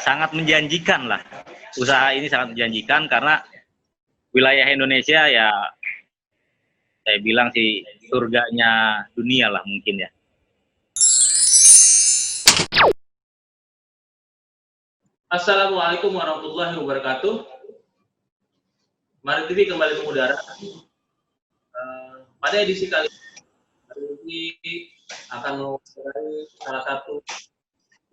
sangat menjanjikan lah. Usaha ini sangat menjanjikan karena wilayah Indonesia ya saya bilang sih surganya dunia lah mungkin ya. Assalamualaikum warahmatullahi wabarakatuh. Mari TV kembali mengudara. Pada edisi kali ini akan mengurai salah satu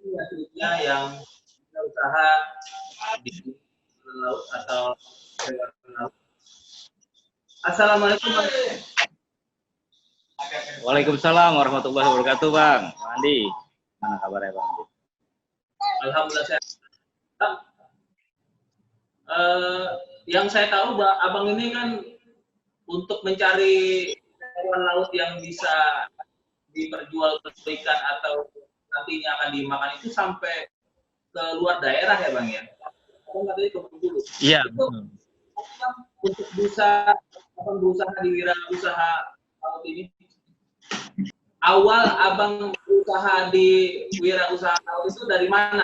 aktivitasnya yang usaha di laut atau laut. Assalamualaikum. Waalaikumsalam warahmatullahi wabarakatuh, Bang. Andi, mana kabarnya, Bang Andi? Alhamdulillah sehat. Yang saya tahu, Abang ini kan untuk mencari hewan laut yang bisa diperjualbelikan atau nantinya akan dimakan itu sampai ke luar daerah ya, Bang ya? Abang katanya ke Bengkulu. Iya. Itu untuk bisa berusaha di wirausaha laut ini. Awal Abang berusaha di wirausaha laut itu dari mana?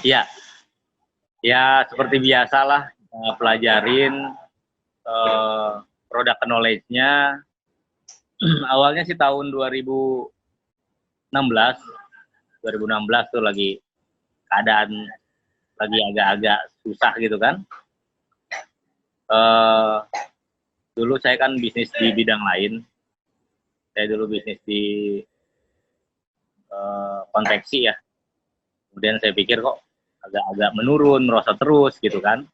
Iya. Ya, seperti biasalah kita pelajarin produk knowledge-nya. Awalnya sih tahun 2016 tuh lagi keadaan lagi agak-agak susah gitu kan. Dulu saya kan bisnis di bidang lain. Saya dulu bisnis di konveksi ya. Kemudian saya pikir kok agak-agak menurun, merosot terus gitu kan.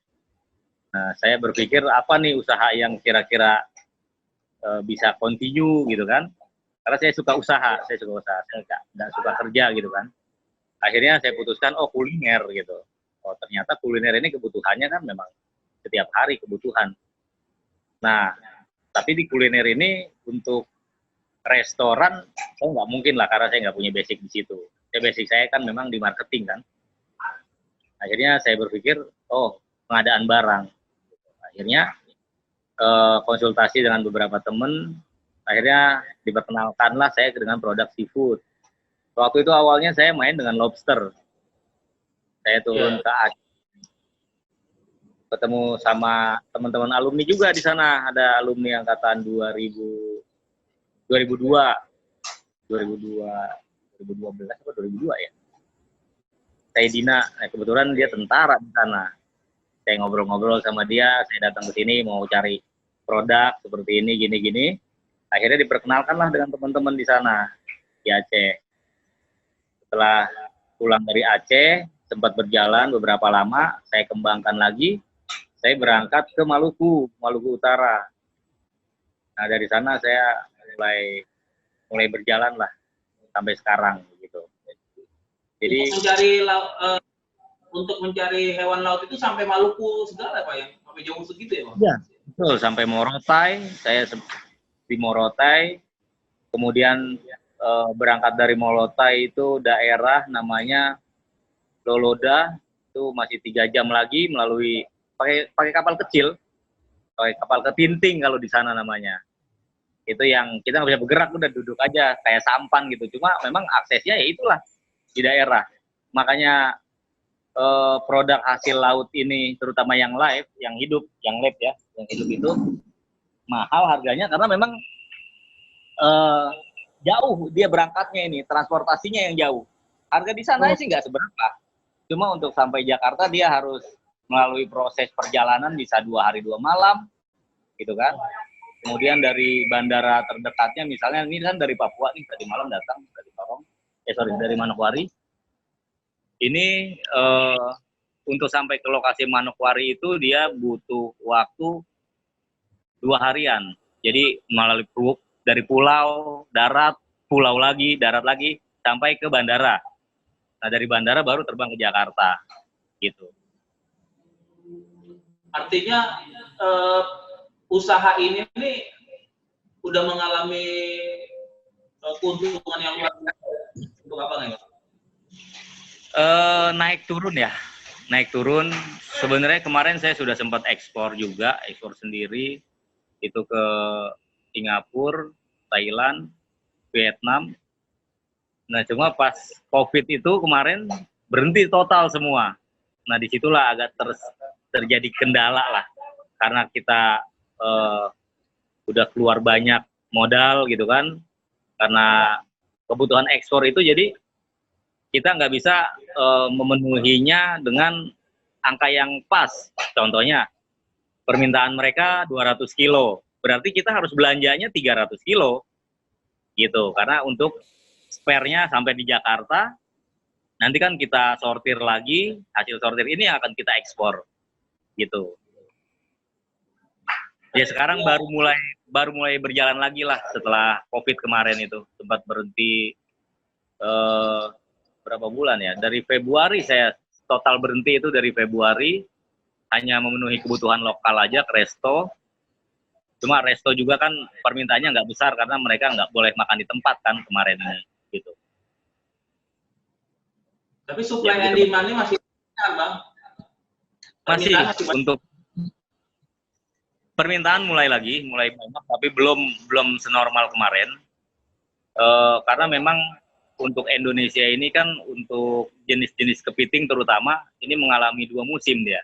Nah, saya berpikir apa nih usaha yang kira-kira bisa continue gitu kan. Karena saya suka usaha, saya nggak suka kerja gitu kan. Akhirnya saya putuskan, oh kuliner gitu. Oh ternyata kuliner ini kebutuhannya kan memang setiap hari kebutuhan. Nah, tapi di kuliner ini untuk restoran, saya nggak mungkin lah karena saya nggak punya basic di situ. Basic saya kan memang di marketing kan. Akhirnya saya berpikir, oh pengadaan barang. Akhirnya konsultasi dengan beberapa teman, akhirnya diperkenalkanlah saya dengan produk seafood. Waktu itu awalnya saya main dengan lobster. Saya turun ke Aceh, ketemu sama teman-teman alumni juga di sana. Ada alumni angkatan 2002, 2012 atau 2002 ya. Saya Dina, nah kebetulan dia tentara di sana. Saya ngobrol-ngobrol sama dia, saya datang ke sini mau cari produk seperti ini, gini-gini. Akhirnya diperkenalkanlah dengan teman-teman di sana, di Aceh. Setelah pulang dari Aceh, sempat berjalan beberapa lama, saya kembangkan lagi, saya berangkat ke Maluku Utara. Nah dari sana saya mulai berjalan lah sampai sekarang gitu. Jadi untuk mencari hewan laut itu sampai Maluku segala Pak ya, sampai jauh segitu ya Pak? Iya, betul, sampai Morotai, saya di Morotai, kemudian berangkat dari Morotai itu daerah namanya Loloda, itu masih 3 jam lagi melalui pakai kapal kecil, pakai kapal ketinting kalau di sana namanya. Itu yang kita nggak bisa bergerak, udah duduk aja kayak sampan gitu. Cuma memang aksesnya ya itulah di daerah. Makanya produk hasil laut ini, terutama yang live, yang hidup, yang live ya, yang hidup itu mahal harganya karena memang jauh dia berangkatnya ini, transportasinya yang jauh. Harga di sana sih nggak seberapa. Cuma untuk sampai Jakarta dia harus melalui proses perjalanan bisa 2 hari 2 malam, gitu kan. Kemudian dari bandara terdekatnya, misalnya ini kan dari Papua nih, tadi malam datang dari Sorong, dari Manokwari. Ini untuk sampai ke lokasi Manokwari itu dia butuh waktu 2 harian. Jadi melalui dari pulau, darat, pulau lagi, darat lagi, sampai ke bandara. Nah dari bandara baru terbang ke Jakarta, gitu. Artinya usaha ini udah mengalami keuntungan yang luar biasa untuk apa nggak? Naik turun ya, naik turun. Sebenarnya kemarin saya sudah sempat ekspor juga, ekspor sendiri itu ke Singapura, Thailand, Vietnam. Nah cuma pas COVID itu kemarin berhenti total semua. Nah, disitulah agak terjadi kendala lah, karena kita udah keluar banyak modal gitu kan, karena kebutuhan ekspor itu, jadi kita nggak bisa memenuhinya dengan angka yang pas. Contohnya, permintaan mereka 200 kilo, berarti kita harus belanjanya 300 kilo, gitu. Karena untuk spare-nya sampai di Jakarta, nanti kan kita sortir lagi, hasil sortir ini akan kita ekspor, gitu. Ya sekarang baru mulai berjalan lagi lah setelah COVID kemarin itu, sempat berhenti berapa bulan ya, dari Februari saya total berhenti itu, dari Februari hanya memenuhi kebutuhan lokal aja ke resto. Cuma resto juga kan permintaannya nggak besar karena mereka nggak boleh makan di tempat kan kemarin gitu. Tapi supply and demand-nya masih besar, Bang. Masih untuk permintaan mulai banyak, tapi belum senormal kemarin. Karena memang untuk Indonesia ini kan, untuk jenis-jenis kepiting terutama, ini mengalami 2 musim dia.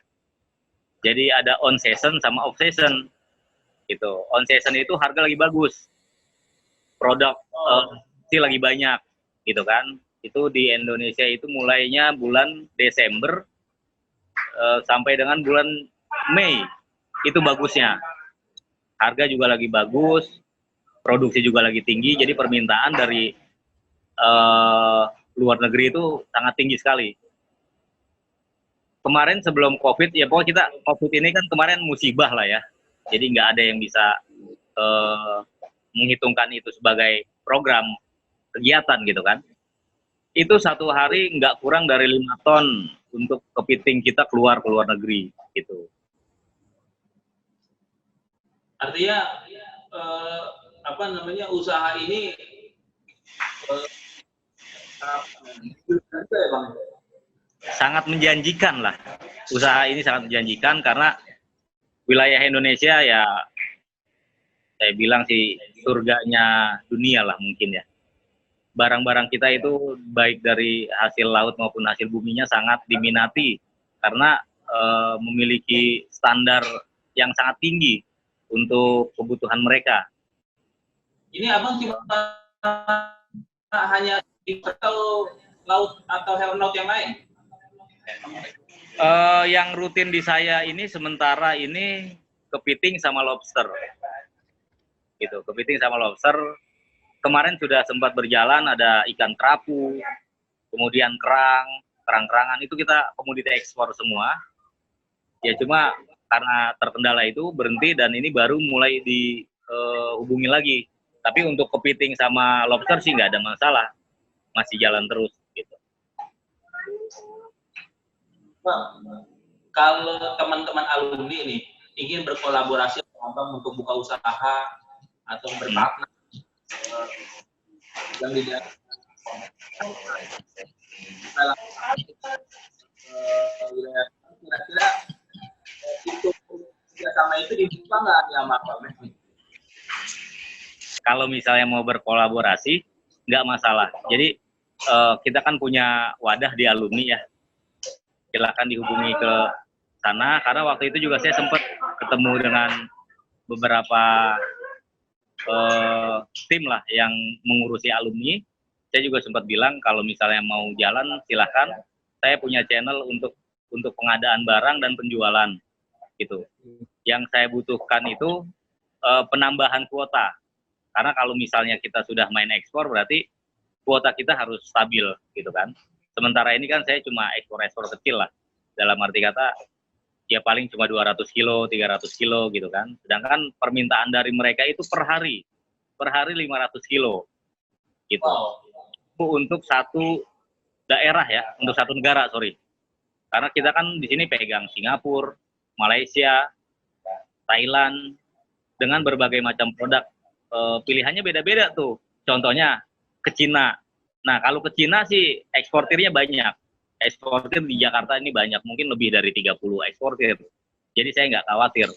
Jadi ada on season sama off season. Gitu. On season itu harga lagi bagus, produk sih lagi banyak, gitu kan. Itu di Indonesia itu mulainya bulan Desember sampai dengan bulan Mei, itu bagusnya. Harga juga lagi bagus, produksi juga lagi tinggi, jadi permintaan dari luar negeri itu sangat tinggi sekali. Kemarin sebelum COVID, ya pokoknya kita, COVID ini kan kemarin musibah lah ya, jadi nggak ada yang bisa menghitungkan itu sebagai program kegiatan gitu kan. Itu satu hari nggak kurang dari 5 ton untuk kepiting kita keluar ke luar negeri gitu. Artinya usaha ini sangat menjanjikan lah. Usaha ini sangat menjanjikan karena wilayah Indonesia ya, saya bilang sih surganya dunia lah mungkin ya. Barang-barang kita itu baik dari hasil laut maupun hasil buminya sangat diminati karena memiliki standar yang sangat tinggi untuk kebutuhan mereka. Ini Abang cuma hanya di laut atau hewan laut yang lain? Yang rutin di saya ini sementara ini kepiting sama lobster. Gitu, kepiting sama lobster. Kemarin sudah sempat berjalan, ada ikan kerapu, kemudian kerang-kerangan, itu kita komoditi ekspor semua. Ya cuma karena terkendala itu berhenti, dan ini baru mulai dihubungi lagi. Tapi untuk kepiting sama lobster sih nggak ada masalah, masih jalan terus gitu. Bang, kalau teman-teman alumni nih ingin berkolaborasi dengan Abang untuk buka usaha atau berpartner yang tidak kira-kira itu kerjasama itu dibuka nggak sama Abang? Kalau misalnya mau berkolaborasi nggak masalah. Jadi kita kan punya wadah di alumni ya, silakan dihubungi ke sana, karena waktu itu juga saya sempat ketemu dengan beberapa tim lah yang mengurusi alumni. Saya juga sempat bilang kalau misalnya mau jalan silahkan, saya punya channel untuk pengadaan barang dan penjualan gitu. Yang saya butuhkan itu penambahan kuota, karena kalau misalnya kita sudah main ekspor berarti kuota kita harus stabil gitu kan. Sementara ini kan saya cuma ekspor kecil lah, dalam arti kata ya paling cuma 200 kilo, 300 kilo gitu kan. Sedangkan permintaan dari mereka itu per hari 500 kilo gitu. Itu untuk satu daerah ya, untuk satu negara, sorry. Karena kita kan di sini pegang Singapura, Malaysia, Thailand, dengan berbagai macam produk. Pilihannya beda-beda tuh. Contohnya ke Cina. Nah, kalau ke Cina sih eksportirnya banyak. Eksportir di Jakarta ini banyak, mungkin lebih dari 30 eksportir. Jadi saya nggak khawatir.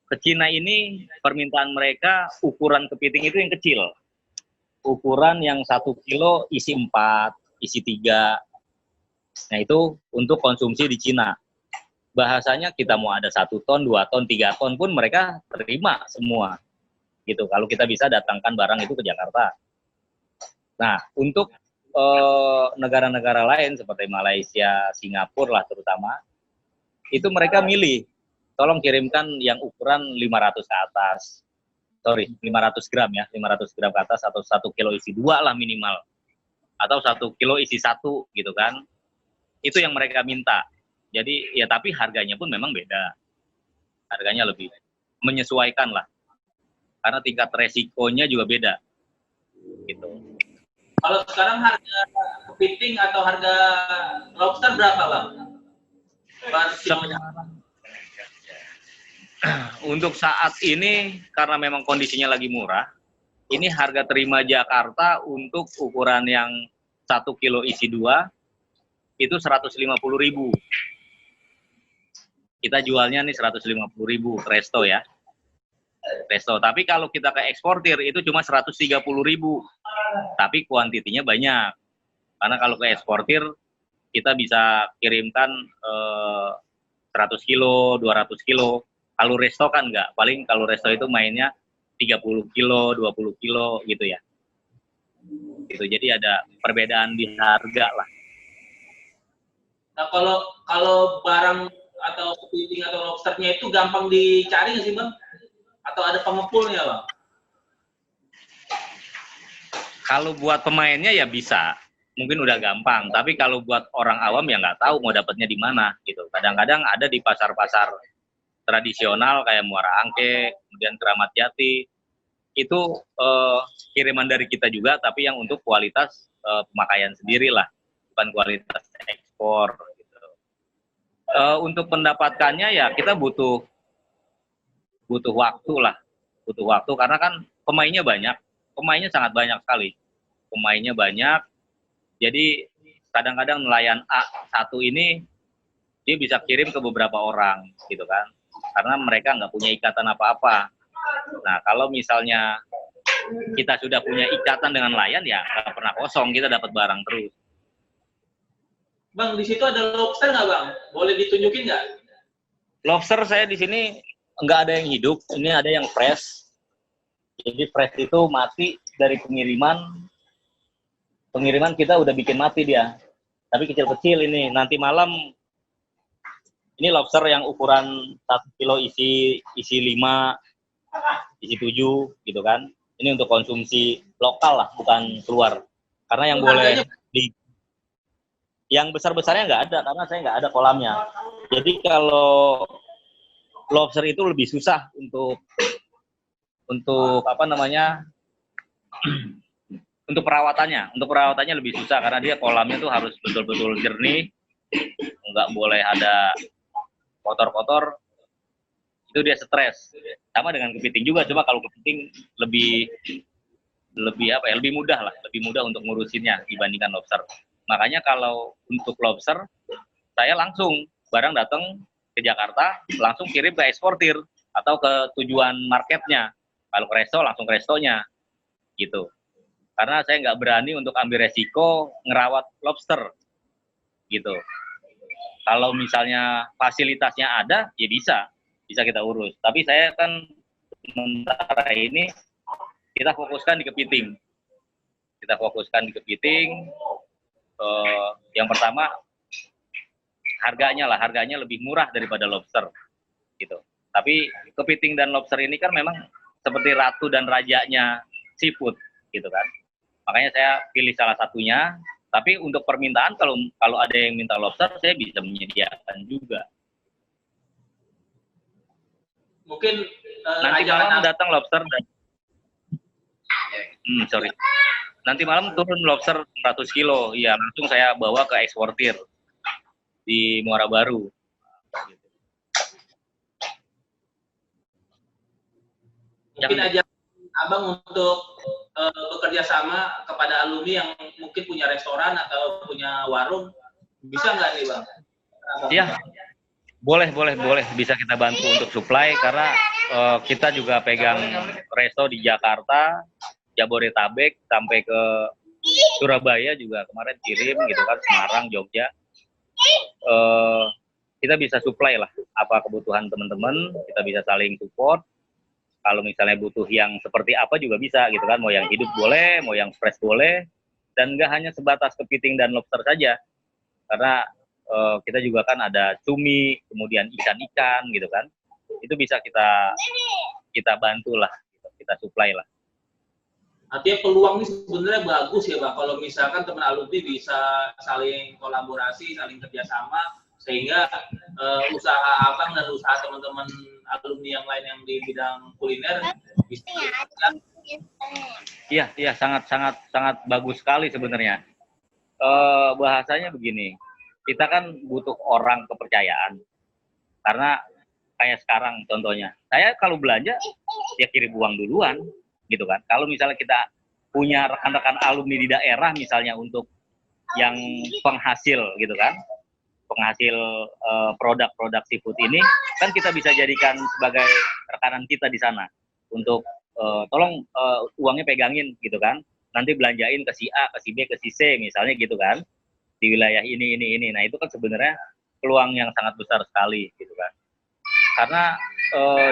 Ke Cina ini permintaan mereka ukuran kepiting itu yang kecil. Ukuran yang 1 kilo isi 4, isi 3. Nah itu untuk konsumsi di Cina. Bahasanya kita mau ada 1 ton, 2 ton, 3 ton pun mereka terima semua. Gitu. Kalau kita bisa datangkan barang itu ke Jakarta. Nah untuk negara-negara lain seperti Malaysia, Singapura lah terutama, itu mereka milih, tolong kirimkan yang ukuran 500 ke atas. 500 gram ya, 500 gram ke atas atau 1 kilo isi 2 lah minimal. Atau 1 kilo isi 1 gitu kan. Itu yang mereka minta. Jadi ya tapi harganya pun memang beda. Harganya lebih menyesuaikan lah. Karena tingkat resikonya juga beda. Gitu. Kalau sekarang harga kepiting atau harga lobster berapa, Bang? Untuk saat ini karena memang kondisinya lagi murah, ini harga terima Jakarta untuk ukuran yang 1 kilo isi 2 itu 150.000. Kita jualnya nih 150.000 ke resto ya. Resto. Tapi kalau kita ke eksportir itu cuma 130.000. Tapi kuantitinya banyak. Karena kalau ke eksportir kita bisa kirimkan 100 kilo, 200 kilo. Kalau resto kan enggak. Paling kalau resto itu mainnya 30 kilo, 20 kilo gitu ya. Gitu. Jadi ada perbedaan di harga lah. Nah, kalau barang atau kepiting atau lobsternya itu gampang dicari nggak sih, Bang? Atau ada pengepulnya, Bang? Kalau buat pemainnya ya bisa, mungkin udah gampang. Tapi kalau buat orang awam ya nggak tahu mau dapatnya di mana gitu. Kadang-kadang ada di pasar-pasar tradisional kayak Muara Angke, kemudian Keramat Jati, itu kiriman dari kita juga, tapi yang untuk kualitas pemakaian sendiri lah, bukan kualitas ekspor. Gitu. Untuk mendapatkannya ya kita butuh waktu lah, butuh waktu karena kan pemainnya banyak. Pemainnya sangat banyak sekali. Pemainnya banyak. Jadi kadang-kadang nelayan A1 ini dia bisa kirim ke beberapa orang gitu kan. Karena mereka nggak punya ikatan apa-apa. Nah, kalau misalnya kita sudah punya ikatan dengan nelayan ya nggak pernah kosong, kita dapat barang terus. Bang, di situ ada lobster nggak, Bang? Boleh ditunjukin nggak? Lobster saya di sini nggak ada yang hidup, ini ada yang fresh. Jadi fresh itu mati dari pengiriman kita udah bikin mati dia. Tapi kecil-kecil ini. Nanti malam ini lobster yang ukuran 1 kilo isi 5, isi 7 gitu kan. Ini untuk konsumsi lokal lah, bukan keluar. Karena yang boleh yang besar-besarnya nggak ada karena saya nggak ada kolamnya. Jadi kalau lobster itu lebih susah untuk apa namanya untuk perawatannya lebih susah karena dia kolamnya tuh harus betul-betul jernih, nggak boleh ada kotor-kotor, itu dia stres. Sama dengan kepiting juga, cuma kalau kepiting lebih mudah untuk ngurusinnya dibandingkan lobster. Makanya kalau untuk lobster saya langsung barang datang ke Jakarta langsung kirim ke eksportir atau ke tujuan marketnya. Kalau ke resto langsung ke restonya gitu. Karena saya nggak berani untuk ambil resiko ngerawat lobster gitu. Kalau misalnya fasilitasnya ada, ya bisa kita urus. Tapi saya kan sementara ini kita fokuskan di kepiting. Yang pertama harganya lebih murah daripada lobster gitu. Tapi kepiting dan lobster ini kan memang seperti ratu dan rajanya seafood gitu kan. Makanya saya pilih salah satunya. Tapi untuk permintaan kalau ada yang minta lobster, saya bisa menyediakan juga. Mungkin nanti malam datang lobster dan nanti malam turun lobster 100 kilo. Iya, langsung saya bawa ke eksportir di Muara Baru. Mungkin aja Abang untuk bekerja sama kepada alumni yang mungkin punya restoran atau punya warung, bisa nggak nih, Bang? Iya, boleh, bisa kita bantu untuk supply karena kita juga pegang resto di Jakarta, Jabodetabek sampai ke Surabaya juga kemarin kirim gitu kan, Semarang, Jogja. kita bisa supply lah apa kebutuhan teman-teman, kita bisa saling support. Kalau misalnya butuh yang seperti apa juga bisa gitu kan, mau yang hidup boleh, mau yang fresh boleh, dan nggak hanya sebatas kepiting dan lobster saja, karena kita juga kan ada cumi, kemudian ikan-ikan gitu kan, itu bisa kita bantu lah, kita supply lah. Artinya peluang ini sebenarnya bagus ya Pak, kalau misalkan teman alumni bisa saling kolaborasi, saling kerjasama, sehingga usaha abang dan usaha teman-teman alumni yang lain yang di bidang kuliner bisa. Iya, sangat bagus sekali sebenarnya. Bahasanya begini, kita kan butuh orang kepercayaan, karena kayak sekarang contohnya, saya kalau belanja ya kirim uang duluan, gitu kan. Kalau misalnya kita punya rekan-rekan alumni di daerah misalnya untuk yang penghasil gitu kan, penghasil produk-produk seafood ini, kan kita bisa jadikan sebagai rekanan kita di sana untuk tolong uangnya pegangin gitu kan, nanti belanjain ke si A, ke si B, ke si C misalnya gitu kan, di wilayah ini. Nah itu kan sebenarnya peluang yang sangat besar sekali gitu kan. Karena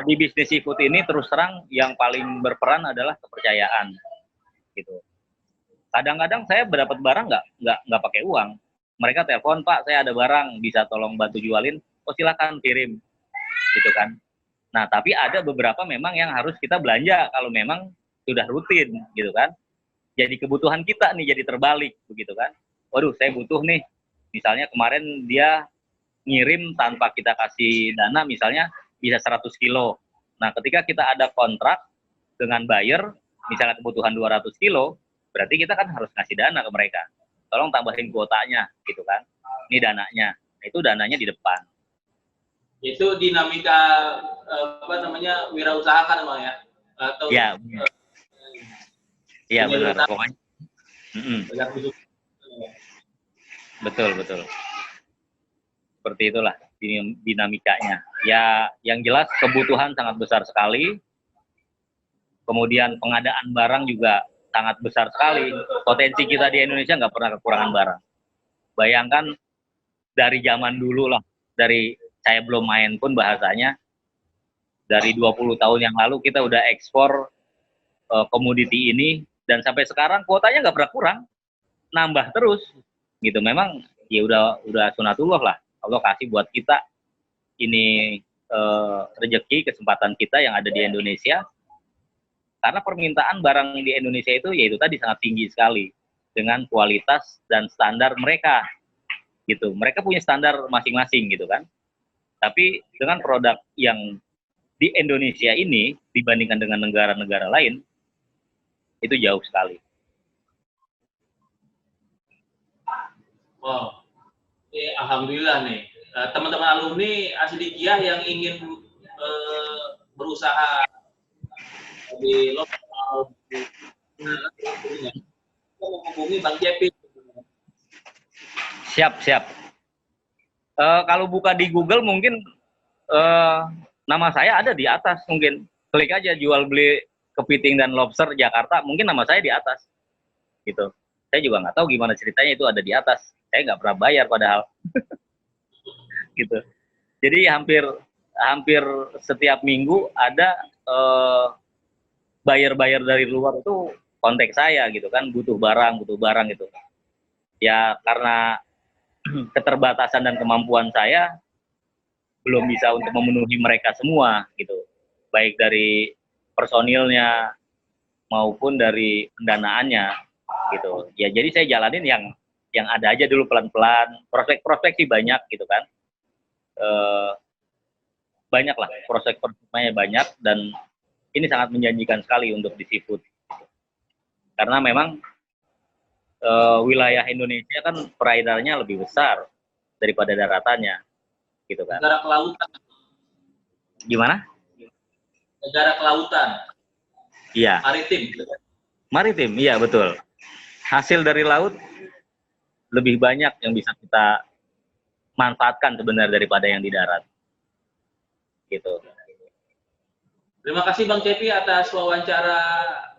di bisnis seafood ini terus terang yang paling berperan adalah kepercayaan gitu. Kadang-kadang saya dapat barang nggak pakai uang. Mereka telepon, Pak, saya ada barang, bisa tolong bantu jualin? Oh silakan kirim, gitu kan. Nah tapi ada beberapa memang yang harus kita belanja kalau memang sudah rutin, gitu kan. Jadi kebutuhan kita nih jadi terbalik, begitu kan. Waduh, saya butuh nih. Misalnya kemarin dia ngirim tanpa kita kasih dana, misalnya bisa 100 kilo. Nah ketika kita ada kontrak dengan buyer, misalnya kebutuhan 200 kilo, berarti kita kan harus ngasih dana ke mereka. Tolong tambahin kuotanya, gitu kan. Ini dananya. Nah, itu dananya di depan. Itu dinamika wirausaha kan Bang ya? Atau ya, iya benar. Pokoknya. Betul. Seperti itulah dinamikanya. Ya, yang jelas kebutuhan sangat besar sekali. Kemudian pengadaan barang juga sangat besar sekali. Potensi kita di Indonesia nggak pernah kekurangan barang. Bayangkan dari zaman dulu lah, dari saya belum main pun bahasanya, dari 20 tahun yang lalu kita udah ekspor komoditi ini, dan sampai sekarang kuotanya nggak pernah kurang, nambah terus. Gitu, memang ya udah sunatullah lah. Allah kasih buat kita ini rezeki, kesempatan kita yang ada di Indonesia. Karena permintaan barang di Indonesia itu yaitu tadi sangat tinggi sekali dengan kualitas dan standar mereka, gitu. Mereka punya standar masing-masing, gitu kan. Tapi dengan produk yang di Indonesia ini dibandingkan dengan negara-negara lain itu jauh sekali. Wow, alhamdulillah nih teman-teman alumni Asidikiah yang ingin berusaha di lokal menghubungi Bang Cepi. Siap. Kalau buka di Google mungkin nama saya ada di atas, mungkin klik aja jual beli kepiting dan lobster Jakarta, mungkin nama saya di atas, gitu. Saya juga nggak tahu gimana ceritanya itu ada di atas. Saya nggak pernah bayar padahal, gitu. Jadi hampir setiap minggu ada buyer dari luar itu kontak saya, gitu kan, butuh barang gitu. Ya karena keterbatasan dan kemampuan saya belum bisa untuk memenuhi mereka semua, gitu. Baik dari personilnya maupun dari pendanaannya, gitu. Ya jadi saya jalanin yang ada aja dulu pelan-pelan. Prospek sih banyak, gitu kan. Banyak lah, prospek-prospeknya banyak, dan ini sangat menjanjikan sekali untuk di seafood. Karena memang wilayah Indonesia kan peredarannya lebih besar daripada daratannya, gitu kan. Negara kelautan. Gimana? Negara kelautan. Iya. Maritim, iya betul. Hasil dari laut lebih banyak yang bisa kita manfaatkan sebenarnya daripada yang di darat, gitu. Terima kasih Bang Cepi atas wawancara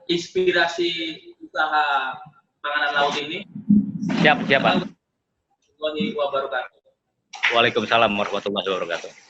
inspirasi usaha panganan laut ini. Siap, Pak. Wabarakatuh. Waalaikumsalam warahmatullahi wabarakatuh.